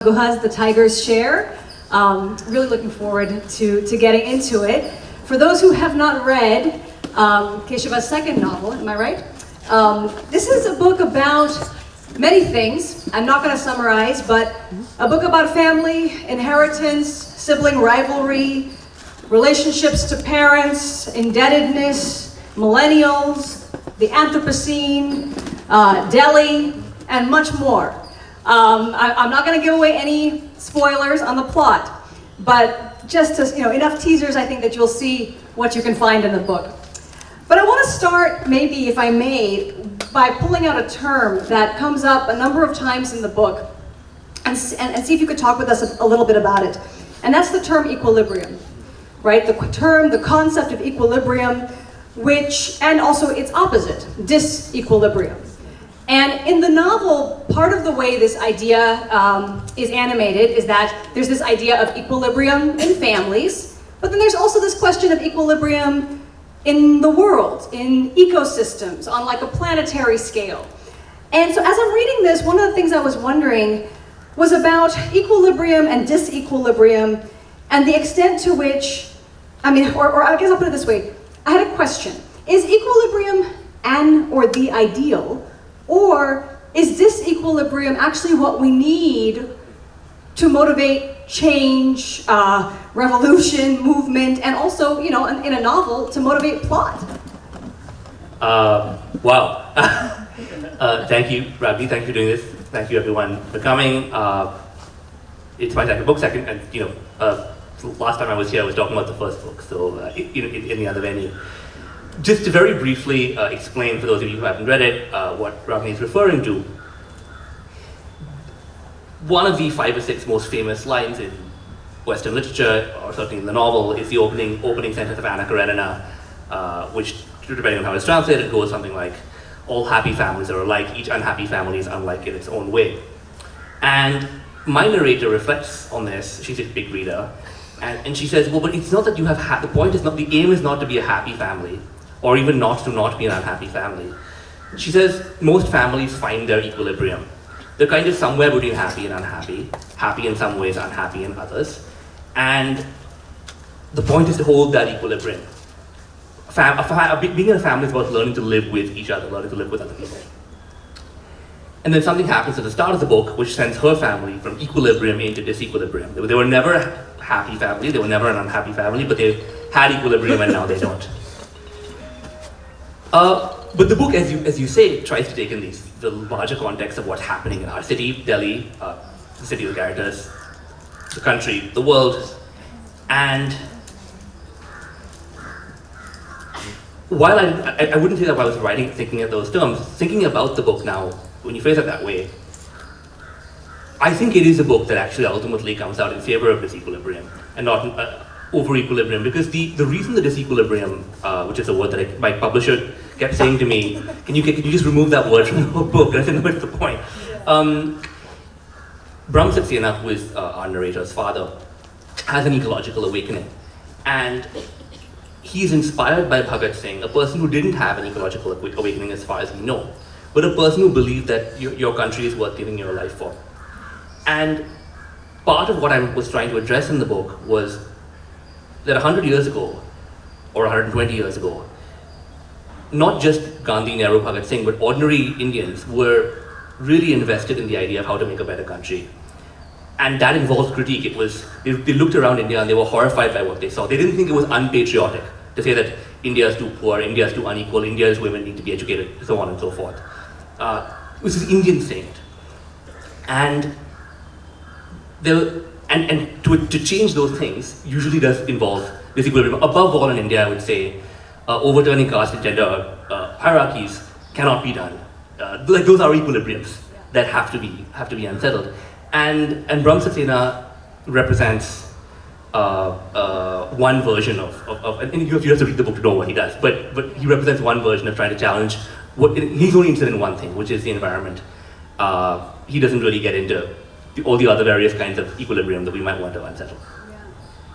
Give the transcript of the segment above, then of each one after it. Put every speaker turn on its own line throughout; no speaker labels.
Guha's The Tiger's Share. Really looking forward to getting into it. For those who have not read Keshava's second novel, am I right? This is a book about many things. I'm not going to summarize, but a book about family, inheritance, sibling rivalry, relationships to parents, indebtedness, millennials, the Anthropocene, Delhi, and much more. I'm not going to give away any spoilers on the plot, but just enough teasers, I think, that you'll see what you can find in the book. But I want to start, maybe, if I may, by pulling out a term that comes up a number of times in the book, and see if you could talk with us a little bit about it. And that's the term equilibrium, right? The concept of equilibrium, and also its opposite, disequilibrium. And in the novel, part of the way this idea is animated is that there's this idea of equilibrium in families, but then there's also this question of equilibrium in the world, in ecosystems, on like a planetary scale. And so as I'm reading this, one of the things I was wondering was about equilibrium and disequilibrium and the extent to which, or I guess I'll put it this way, I had a question. Is equilibrium an or the ideal? Or is disequilibrium actually what we need to motivate change, revolution, movement, and also, in a novel, to motivate plot?
Wow. Thank you, Ragini. Thank you for doing this. Thank you, everyone, for coming. It's my second book. Last time I was here, I was talking about the first book, so in the other venue. Just to very briefly explain, for those of you who haven't read it, what Ragini is referring to, one of the 5 or 6 most famous lines in Western literature, or certainly in the novel, is the opening sentence of Anna Karenina, which, depending on how it's translated, goes something like, "All happy families are alike, each unhappy family is unlike in its own way." And my narrator reflects on this. She's a big reader, and she says, well, but it's not that you have, the point is not, the aim is not to be a happy family, or even not be an unhappy family. She says most families find their equilibrium. They're kind of somewhere between happy and unhappy, happy in some ways, unhappy in others. And the point is to hold that equilibrium. Being in a family is about learning to live with each other, learning to live with other people. And then something happens at the start of the book which sends her family from equilibrium into disequilibrium. They were never a happy family, they were never an unhappy family, but they had equilibrium and now they don't. But the book, as you say, tries to take in the larger context of what's happening in our city, Delhi, the city of the characters, the country, the world. And while I wouldn't say that while I was thinking of those terms, thinking about the book now, when you phrase it that way, I think it is a book that actually ultimately comes out in favor of disequilibrium and not over equilibrium, because the reason the disequilibrium, which is a word that my publisher kept saying to me, can you just remove that word from the book? I said, no, it's the point. Brahm Saxena, who is our narrator's father, has an ecological awakening. And he's inspired by Bhagat Singh, a person who didn't have an ecological awakening as far as we know, but a person who believed that your country is worth giving your life for. And part of what I was trying to address in the book was that 100 years ago, or 120 years ago, not just Gandhi, Nehru, Bhagat Singh, but ordinary Indians were really invested in the idea of how to make a better country. And that involved critique. They looked around India and they were horrified by what they saw. They didn't think it was unpatriotic to say that India is too poor, India is too unequal, India's women need to be educated, so on and so forth. It was an Indian saying it. And to change those things usually does involve disequilibrium. Above all in India, I would say, overturning caste and gender hierarchies cannot be done. Those are equilibriums that have to be unsettled. And Brahm Saxena represents one version of and you have to read the book to know what he does, but he represents one version of trying to challenge he's only interested in one thing, which is the environment. He doesn't really get into all the other various kinds of equilibrium that we might want to unsettle.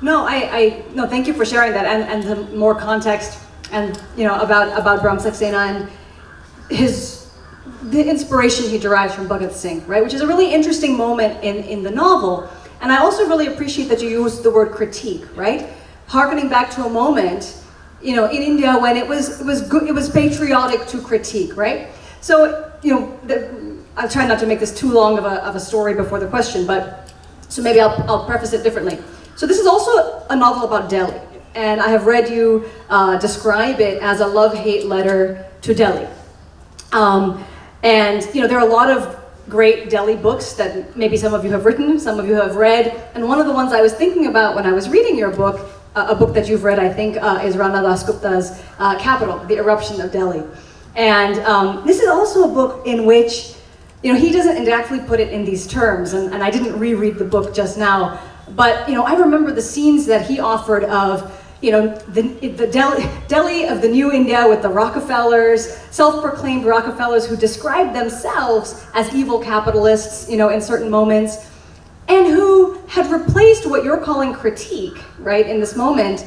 Yeah. No, thank you for sharing that and the more context and about Brahm Saxena and his the inspiration he derives from Bhagat Singh, right? Which is a really interesting moment in the novel. And I also really appreciate that you used the word critique, right? Harkening back to a moment, in India when it was patriotic to critique, right? So, I'll try not to make this too long of a story before the question, but so maybe I'll preface it differently. So this is also a novel about Delhi, and I have read you describe it as a love-hate letter to Delhi. And there are a lot of great Delhi books that maybe some of you have written, some of you have read, and one of the ones I was thinking about when I was reading your book, a book that you've read, I think, is Rana Dasgupta's Capital, The Eruption of Delhi. And this is also a book in which, he doesn't exactly put it in these terms, and I didn't reread the book just now, but I remember the scenes that he offered of the Delhi of the new India with the Rockefellers, self-proclaimed Rockefellers who described themselves as evil capitalists, in certain moments, and who had replaced what you're calling critique, right, in this moment,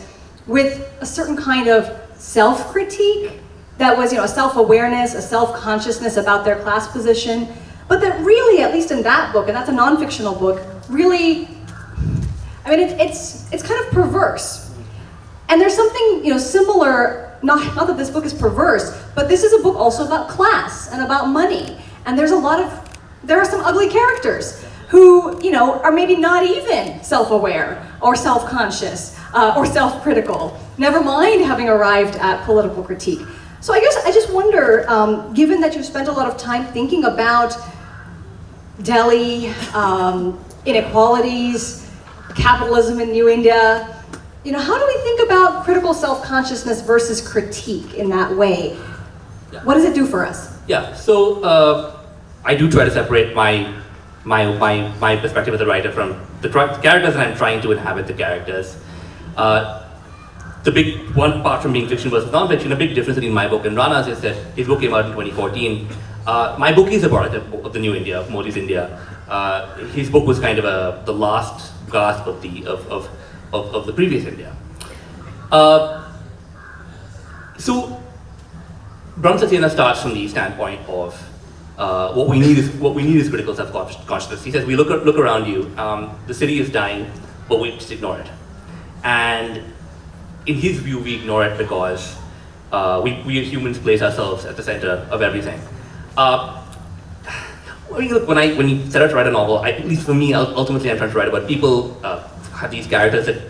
with a certain kind of self-critique that was, a self-awareness, a self-consciousness about their class position, but that really, at least in that book, and that's a non-fictional book, really, it's kind of perverse. And there's something, similar, not that this book is perverse, but this is a book also about class and about money. And there are some ugly characters who, are maybe not even self-aware or self-conscious or self-critical, never mind having arrived at political critique. So I guess I just wonder, given that you've spent a lot of time thinking about Delhi, inequalities, capitalism in New India, how do we think about critical self-consciousness versus critique in that way?
Yeah.
What does it do for us?
Yeah, so I do try to separate my perspective as a writer from the characters, and I'm trying to inhabit the characters. The big one, apart from being fiction versus non-fiction, a big difference between my book and Rana's is that his book came out in 2014. My book is a product of the new India, of Modi's India. His book was kind of the last gasp of the previous India. So Brahm Satyena starts from the standpoint of what we need is critical self-consciousness. He says, we look around you, the city is dying, but we just ignore it. And in his view, we ignore it because we as humans place ourselves at the center of everything. Look, when you set out to write a novel, at least for me, ultimately I'm trying to write about people, have these characters that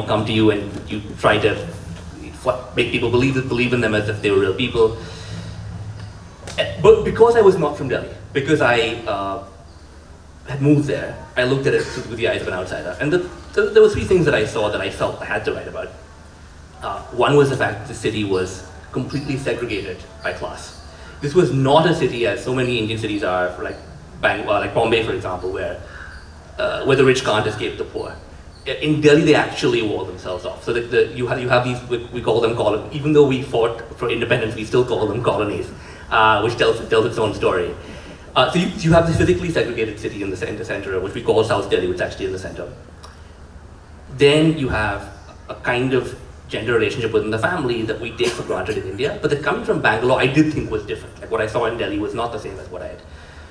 come to you and you try to make people believe in them as if they were real people. But because I was not from Delhi, because I had moved there, I looked at it through the eyes of an outsider. And there were three things that I saw that I felt I had to write about. One was the fact that the city was completely segregated by class. This was not a city, as so many Indian cities are, like Bangalore, like Bombay, for example, where the rich can't escape the poor. In Delhi, they actually wall themselves off. So that you have these, we call them colonies. Even though we fought for independence, we still call them colonies, which tells its own story. So you have this physically segregated city in the center, which we call South Delhi, which is actually in the center. Then you have a kind of gender relationship within the family that we take for granted in India, but that coming from Bangalore, I did think was different. Like what I saw in Delhi was not the same as what I had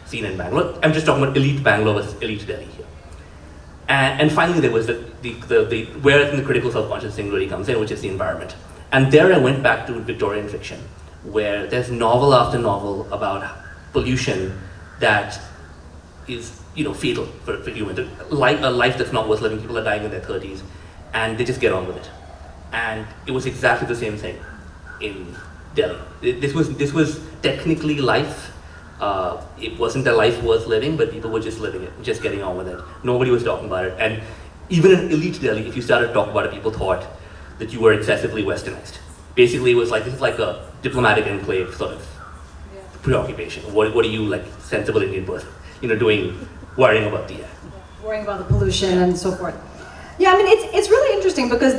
seen in Bangalore. I'm just talking about elite Bangalore versus elite Delhi here. And finally, there was where I think the critical self-conscious thing really comes in, which is the environment. And there I went back to Victorian fiction, where there's novel after novel about pollution that is, fatal for humans. A life that's not worth living. People are dying in their 30s, and they just get on with it. And it was exactly the same thing in Delhi. This was technically life. It wasn't a life worth living, but people were just living it, just getting on with it. Nobody was talking about it. And even in elite Delhi, if you started to talk about it, people thought that you were excessively westernized. Basically, it was like, this is like a diplomatic enclave sort of preoccupation. What are you, like, sensible Indian person, doing, worrying about the air?
Worrying about the pollution and so forth. Yeah, it's really interesting because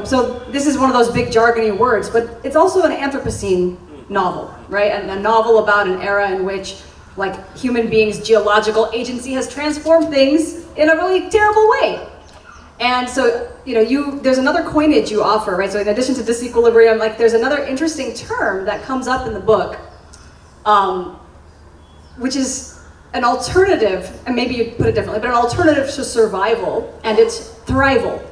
so this is one of those big jargony words, but it's also an Anthropocene novel, right? And a novel about an era in which, like, human beings' geological agency has transformed things in a really terrible way. And so, there's another coinage you offer, right? So in addition to disequilibrium, like, there's another interesting term that comes up in the book, which is an alternative, and maybe you put it differently, but an alternative to survival, and it's thrival.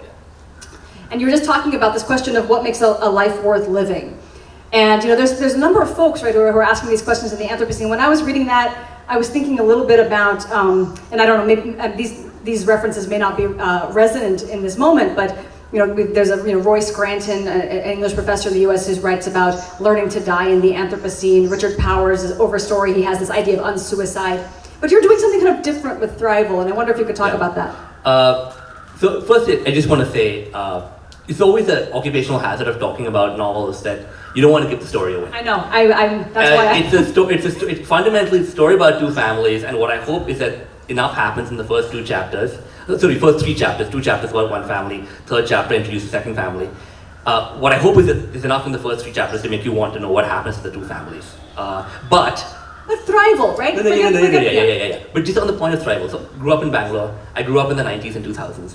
And you were just talking about this question of what makes a life worth living. And there's a number of folks, right, who are asking these questions in the Anthropocene. When I was reading that, I was thinking a little bit about, and I don't know, maybe these references may not be resonant in this moment, but there's a Roy Scranton, an English professor in the U.S. who writes about learning to die in the Anthropocene. Richard Powers, over story, he has this idea of unsuicide. But you're doing something kind of different with thrival, and I wonder if you could talk about that.
So first, I just want to say, it's always an occupational hazard of talking about novels that you don't want to give the story away.
I know. That's why
it's fundamentally a story about two families, and what I hope is that enough happens in the first two chapters. Sorry, first three chapters. 2 chapters about one family. Third chapter introduces the second family. What I hope is that there's enough in the first 3 chapters to make you want to know what happens to the two families. But
thrival, right?
Yeah. But just on the point of thrival, so grew up in Bangalore. I grew up in the 90s and 2000s.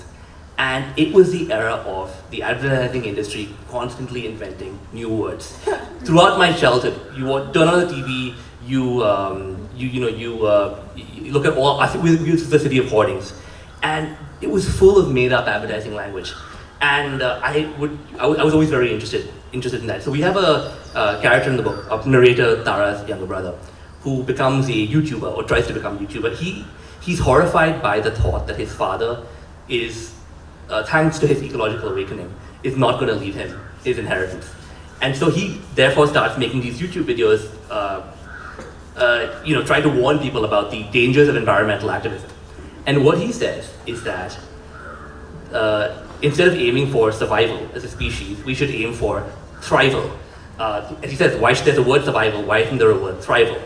And it was the era of the advertising industry constantly inventing new words. Throughout my childhood, you would turn on the TV, you look at all, I think we used the city of hoardings. And it was full of made-up advertising language. And I was always very interested in that. So we have a character in the book, a narrator, Tara's younger brother, who becomes a YouTuber, or tries to become a YouTuber. He's horrified by the thought that his father is, thanks to his ecological awakening, is not going to leave him his inheritance. And so he therefore starts making these YouTube videos, trying to warn people about the dangers of environmental activism. And what he says is that instead of aiming for survival as a species, we should aim for thrival. As he says, there's a word survival, why isn't there a word thrival?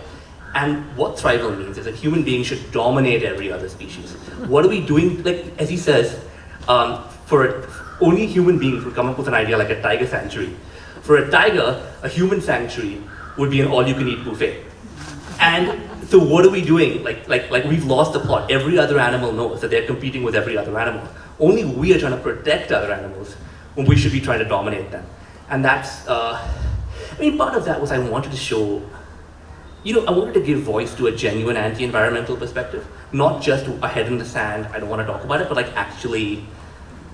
And what thrival means is that human beings should dominate every other species. What are we doing? Like, as he says, only human beings would come up with an idea like a tiger sanctuary. For a tiger, a human sanctuary would be an all-you-can-eat buffet. And so what are we doing? Like we've lost the plot. Every other animal knows that they're competing with every other animal. Only we are trying to protect other animals when we should be trying to dominate them. And that's, part of that was I wanted to show, I wanted to give voice to a genuine anti-environmental perspective. Not just a head in the sand, I don't want to talk about it, but like actually,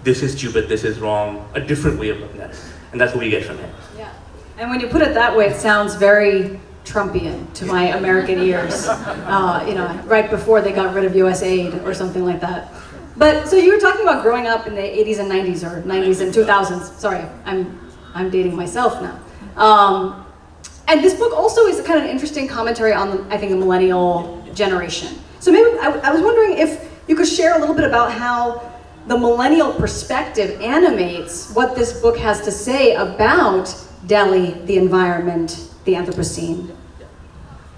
this is stupid, this is wrong, a different way of looking at it. And that's what we get from him.
Yeah. And when you put it that way, it sounds very Trumpian to my American ears, right before they got rid of US aid or something like that. But so you were talking about growing up in the 80s and 90s, or 90s and 2000s. Sorry, I'm dating myself now. And this book also is kind of an interesting commentary on, I think, the millennial generation. So maybe I was wondering if you could share a little bit about how the millennial perspective animates what this book has to say about Delhi, the environment, the Anthropocene.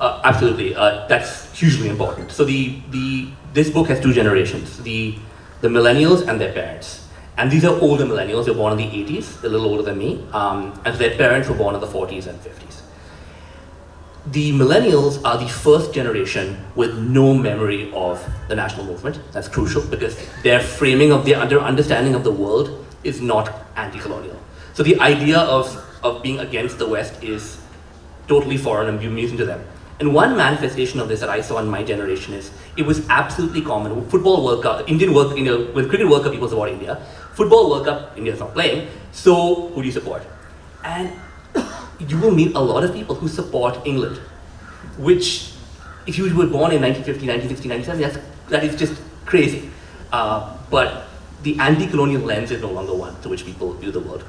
Absolutely, that's hugely important. So this book has 2 generations, the millennials and their parents. And these are older millennials, they were born in the 80s, a little older than me, and their parents were born in the 40s and 50s. The millennials are the first generation with no memory of the national movement. That's crucial because their framing of their understanding of the world is not anti-colonial. So the idea of being against the West is totally foreign and amusing to them. And one manifestation of this that I saw in my generation is, it was absolutely common. Football World Cup, when Cricket World Cup, people support India. Football World Cup, India's not playing, so who do you support? And you will meet a lot of people who support England, which, if you were born in 1950, 1960, 1970, that is just crazy. But the anti-colonial lens is no longer one through which people view the world.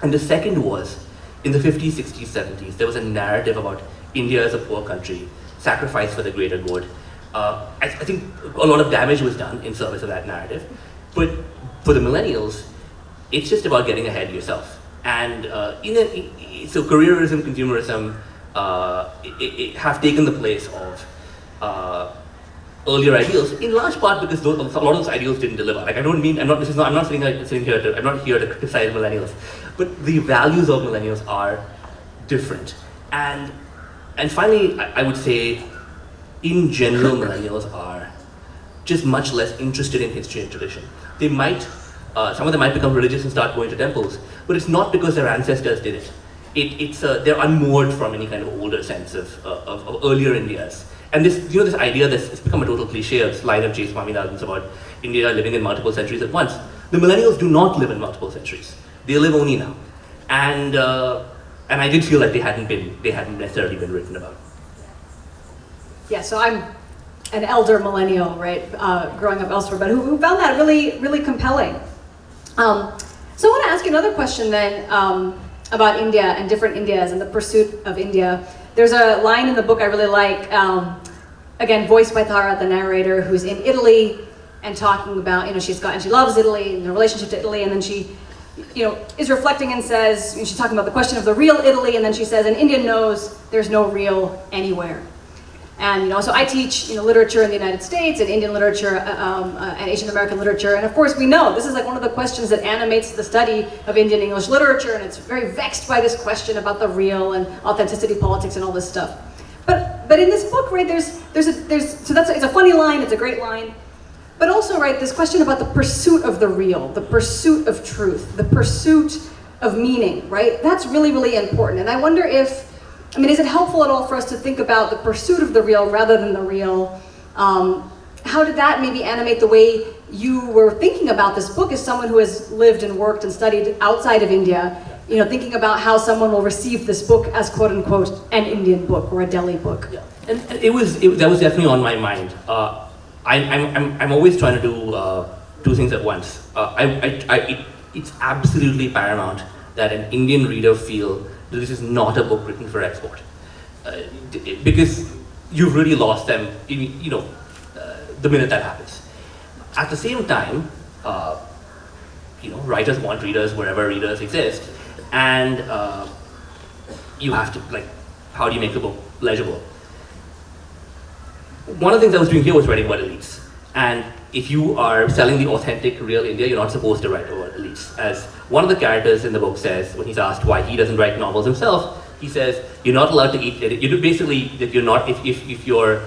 And the second was, in the 50s, 60s, 70s, there was a narrative about India as a poor country, sacrifice for the greater good. I think a lot of damage was done in service of that narrative. But for the millennials, it's just about getting ahead yourself. And so careerism, consumerism have taken the place of earlier ideals, in large part because a lot of those ideals didn't deliver. Like, I'm not here to criticize millennials, but the values of millennials are different. And finally, I would say, in general, millennials are just much less interested in history and tradition. They might, some of them might become religious and start going to temples, but it's not because their ancestors did it. They're unmoored from any kind of older sense of earlier Indias. And this idea that's become a total cliche, this line of J. Swaminathan's about India living in multiple centuries at once. The millennials do not live in multiple centuries. They live only now. And I did feel like they hadn't necessarily been written about.
Yeah, so I'm an elder millennial, right, growing up elsewhere, but who found that really, really compelling. So I want to ask you another question then about India and different Indias and the pursuit of India. There's a line in the book I really like, again, voiced by Tharoor, the narrator, who's in Italy and talking about, she loves Italy and the relationship to Italy, and then she, is reflecting and says, she's talking about the question of the real Italy, and then she says, an Indian knows there's no real anywhere. And so I teach literature in the United States and Indian literature and Asian American literature, and of course we know this is like one of the questions that animates the study of Indian English literature, and it's very vexed by this question about the real and authenticity politics and all this stuff. But in this book, right, it's a funny line, it's a great line, but also, right, this question about the pursuit of the real, the pursuit of truth, the pursuit of meaning, right? That's really, really important, and I wonder if. Is it helpful at all for us to think about the pursuit of the real rather than the real? How did that maybe animate the way you were thinking about this book as someone who has lived and worked and studied outside of India, thinking about how someone will receive this book as quote unquote an Indian book or a Delhi book?
Yeah. And that was definitely on my mind. I'm always trying to do two things at once. It's absolutely paramount that an Indian reader feel that this is not a book written for export, because you've really lost them, the minute that happens. At the same time, writers want readers wherever readers exist, and you have to, how do you make the book legible? One of the things I was doing here was writing about elites, and if you are selling the authentic, real India, you're not supposed to write about elites. As one of the characters in the book says, when he's asked why he doesn't write novels himself, he says, "You're not allowed to eat." Basically, that you're not. If your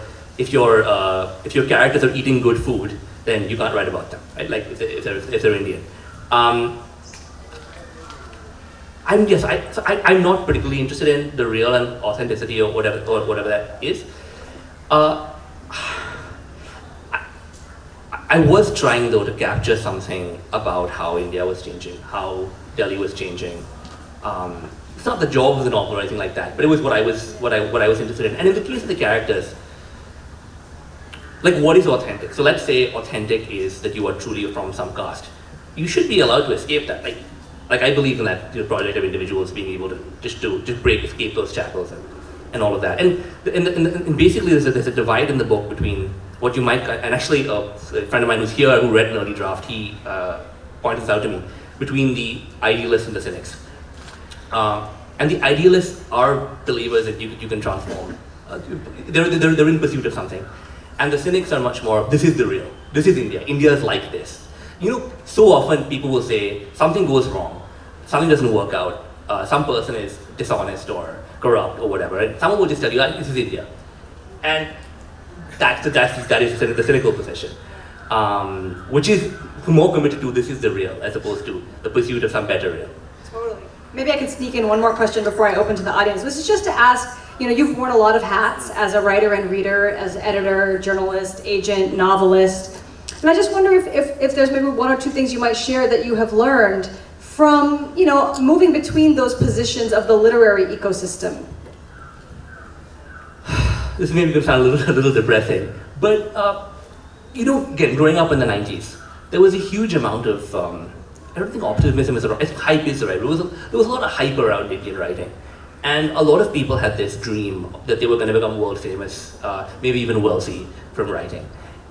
characters are eating good food, then you can't write about them, right? Like if they're Indian. I'm not particularly interested in the real and authenticity or whatever that is. I was trying though to capture something about how India was changing, how Delhi was changing. It's not the job of the novel or anything like that, but it was what I was interested in. And in the case of the characters, what is authentic? So let's say authentic is that you are truly from some caste. You should be allowed to escape that. I believe in that project of individuals being able to just escape those shackles and all of that. And basically there's a divide in the book between what you might, and actually a friend of mine who's here who read an early draft, he pointed this out to me, between the idealists and the cynics. And the idealists are believers that you can transform. They're in pursuit of something. And the cynics are much more, this is the real, this is India, India is like this. So often people will say, something goes wrong, something doesn't work out, some person is dishonest or corrupt or whatever, and someone will just tell you, this is India. And that is the cynical position, which is more committed to this is the real, as opposed to the pursuit of some better real.
Totally. Maybe I can sneak in one more question before I open to the audience. This is just to ask, you've worn a lot of hats as a writer and reader, as editor, journalist, agent, novelist. And I just wonder if there's maybe one or two things you might share that you have learned from, moving between those positions of the literary ecosystem.
This maybe could sound a little depressing, but again, growing up in the 90s, there was a huge amount of, I don't think optimism is the right, hype is the right, there was a lot of hype around Indian writing. And a lot of people had this dream that they were going to become world famous, maybe even wealthy from writing.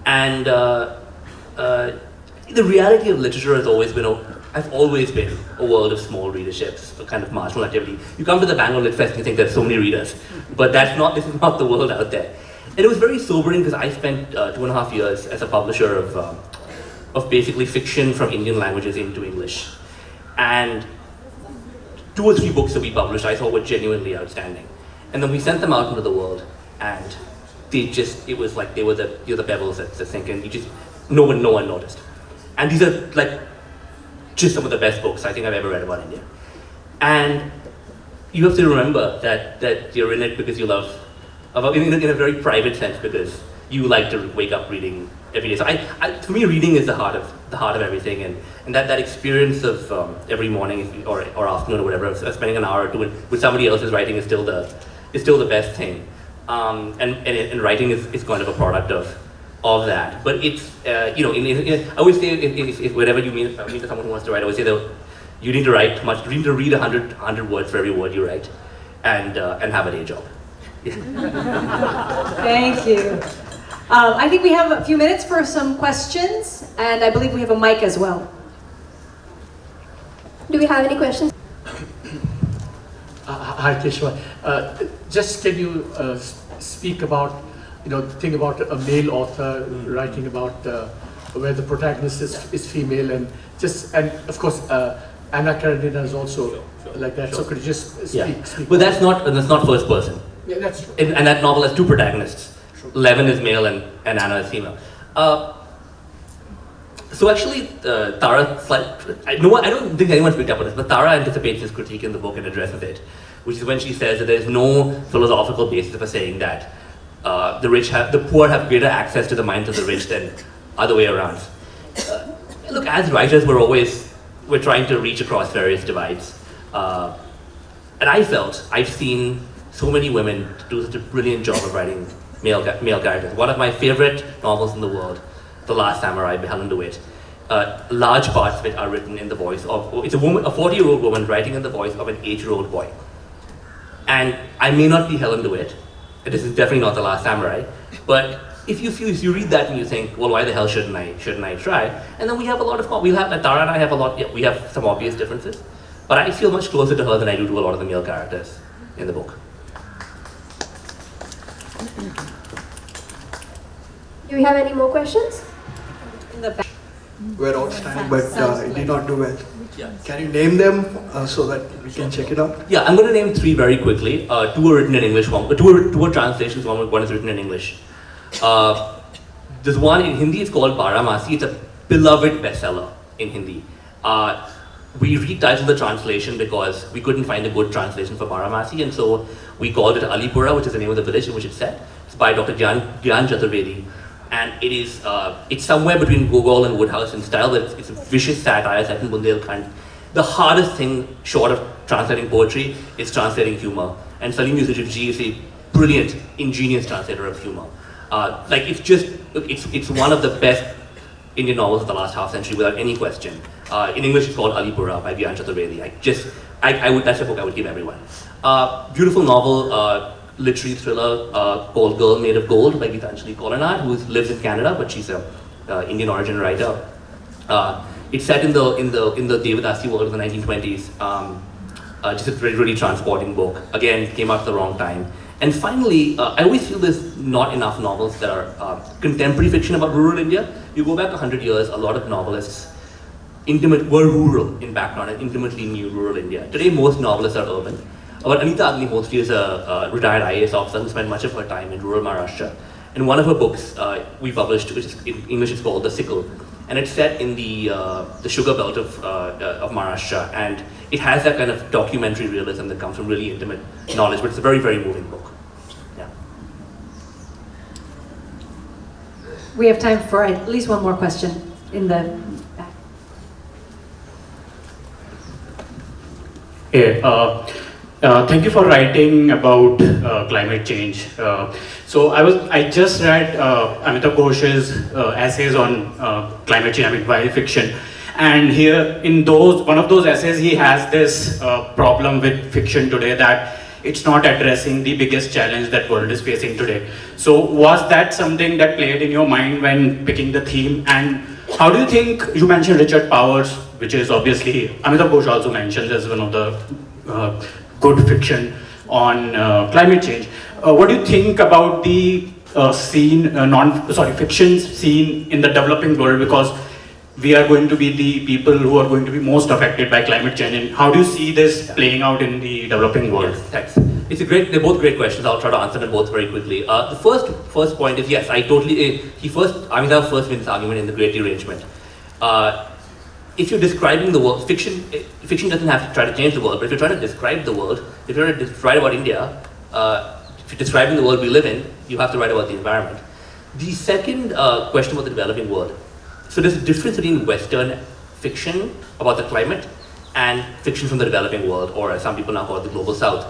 And the reality of literature has always been a world of small readerships, a kind of marginal activity. You come to the Bangalore Lit Fest and you think there's so many readers, but this is not the world out there. And it was very sobering because I spent 2.5 years as a publisher of basically fiction from Indian languages into English. And 2 or 3 books that we published I thought were genuinely outstanding. And then we sent them out into the world, and it was like they were the pebbles that sink in. No one noticed. And these are just some of the best books I think I've ever read about India. And you have to remember that you're in it because you love in a very private sense, because you like to wake up reading every day. So for me, reading is the heart of everything, and that experience of every morning or afternoon or whatever, of spending an hour or two with somebody else's writing is still the best thing. And writing is kind of a product of that. But it's I always say if whenever you meet someone who wants to write, I always say that you need to write much. You need to read 100 words for every word you write, and have a day job.
Thank you. I think we have a few minutes for some questions, and I believe we have a mic as well.
Do we have any questions?
Hi, Keshava. Just can you speak about, think about a male author writing about where the protagonist is female, and of course Anna Karenina is also like that. Sure. So could you just speak?
But that's not first person.
Yeah, that's true.
And that novel has two protagonists. Sure. Levin is male and Anna is female. So actually, Tara, I don't think anyone's picked up on this, but Tara anticipates this critique in the book and addresses it, which is when she says that there's no philosophical basis for saying that the poor have greater access to the minds of the rich than other way around. Look, as writers, we're trying to reach across various divides, and I've seen so many women do such a brilliant job of writing male characters. One of my favorite novels in the world, The Last Samurai by Helen DeWitt. Large parts of it are written in the voice of, it's a 40-year-old woman writing in the voice of an 8-year-old boy. And I may not be Helen DeWitt, this is definitely not The Last Samurai, but if you read that and you think, well, why the hell shouldn't I try? And then we have a lot of, Tara and I have we have some obvious differences, but I feel much closer to her than I do to a lot of the male characters in the book.
Do we have any more questions?
In the back.
We're outstanding, but it did not do well. Yeah. Can you name them so that we can check it out?
Yeah, I'm going to name 3 very quickly. 2 are written in English, two are translations, one is written in English. There's one in Hindi, it's called Baramasi. It's a beloved bestseller in Hindi. We retitled the translation because we couldn't find a good translation for Baramasi, and so we called it Alipura, which is the name of the village in which it's set. It's by Dr. Gyan Chaturvedi. And it's somewhere between Gogol and Woodhouse in style, but it's a vicious satire set in Bundelkhand. The hardest thing, short of translating poetry, is translating humor. And Salim Yusufji is a brilliant, ingenious translator of humor. It's one of the best Indian novels of the last half century, without any question. In English, it's called Alipura by Gyan Chaturvedi. That's a book I would give everyone. Beautiful novel. Literary thriller called Girl Made of Gold by Gitanjali Kolanat, who lives in Canada, but she's a Indian origin writer. It's set in the Devadasi world of the 1920s. Just a really transporting book. Again, came out at the wrong time. And finally, I always feel there's not enough novels that are contemporary fiction about rural India. You go back 100 years, a lot of novelists were rural in background and intimately knew rural India. Today, most novelists are urban. But Anita Agnihotri is a retired IAS officer who spent much of her time in rural Maharashtra. And one of her books we published, which is in English, it's called The Sickle. And it's set in the sugar belt of Maharashtra. And it has that kind of documentary realism that comes from really intimate knowledge, but it's a very, very moving book. Yeah.
We have time for at least one more question in the back.
Thank you for writing about climate change. So I just read Amitabh Ghosh's essays on climate change, wild fiction, and here in one of those essays he has this problem with fiction today, that it's not addressing the biggest challenge that world is facing today. So was that something that played in your mind when picking the theme? And how do you think, you mentioned Richard Powers, which is obviously Amitabh Ghosh also mentions as one of the good fiction on climate change. What do you think about the fiction scene in the developing world? Because we are going to be the people who are going to be most affected by climate change. And how do you see this playing out in the developing world?
Yes, thanks. They're both great questions. I'll try to answer them both very quickly. The first point is, yes, I totally, Amitabh first wins this argument in The Great Derangement. If you're describing the world, fiction doesn't have to try to change the world, but if you're trying to describe the world, if you're trying to write about India, if you're describing the world we live in, you have to write about the environment. The second question about the developing world. So there's a difference between Western fiction about the climate and fiction from the developing world, or as some people now call it, the global south.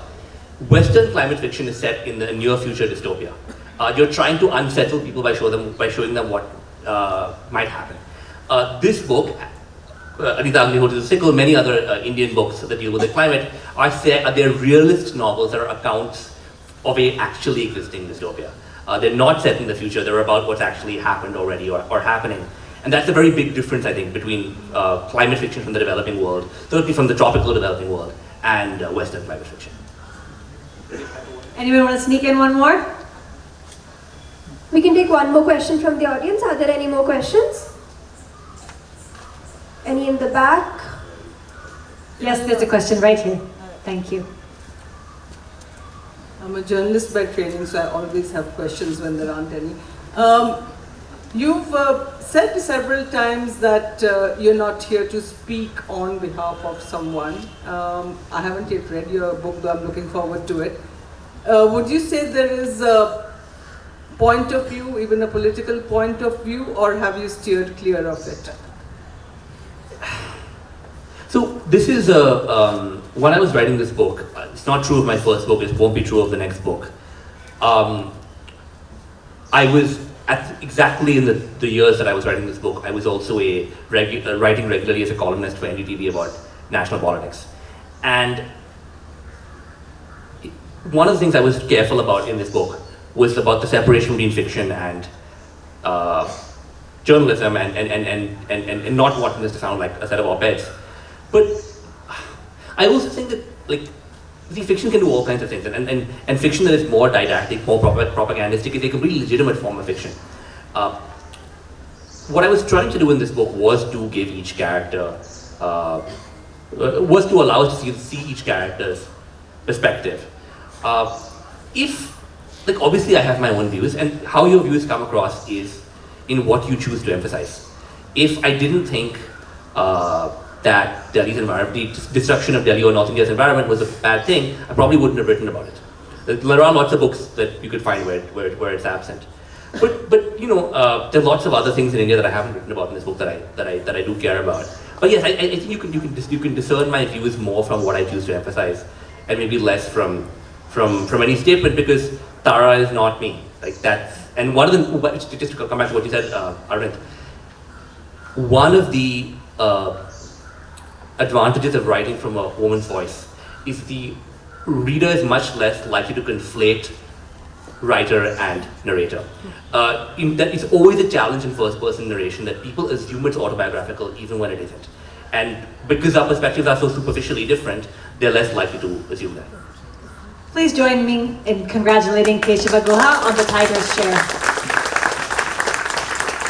Western climate fiction is set in the near future dystopia. You're trying to unsettle people by showing them what might happen. This book, Anita Agnihotri Sickle, many other Indian books that deal with the climate, they're realist novels that are accounts of a actually existing dystopia. They're not set in the future, they're about what's actually happened already or happening. And that's a very big difference, I think, between climate fiction from the developing world, certainly from the tropical developing world, and Western climate fiction.
Anyone want to sneak in one more?
We can take one more question from the audience. Are there any more questions? Any in the back?
Yes, there's a question right here. Thank you.
I'm a journalist by training, so I always have questions when there aren't any. You've said several times that you're not here to speak on behalf of someone. I haven't yet read your book, though I'm looking forward to it. Would you say there is a point of view, even a political point of view, or have you steered clear of it?
So this is when I was writing this book, it's not true of my first book, it won't be true of the next book. I was exactly in the years that I was writing this book, I was also writing regularly as a columnist for NDTV about national politics. And one of the things I was careful about in this book was about the separation between fiction and journalism and not wanting this to sound like a set of op-eds. But I also think that, like, see, fiction can do all kinds of things, and fiction that is more didactic, more propagandistic is a completely legitimate form of fiction. What I was trying to do in this book was to give each character, was to allow us to see each character's perspective. Like, obviously I have my own views, and how your views come across is in what you choose to emphasize. If I didn't think that Delhi's environment, the destruction of Delhi or North India's environment was a bad thing, I probably wouldn't have written about it. There are lots of books that you could find where it's absent. But you know, there are lots of other things in India that I haven't written about in this book that I do care about. But yes, I think you can discern my views more from what I choose to emphasize, and maybe less from any statement, because Tara is not me. Like, that's, and one of the, just to come back to what you said, Arvind, one of the advantages of writing from a woman's voice is the reader is much less likely to conflate writer and narrator. In that, it's always a challenge in first-person narration that people assume it's autobiographical even when it isn't. And because our perspectives are so superficially different, they're less likely to assume that.
Please join me in congratulating Keshava Guha on the Tiger's Chair.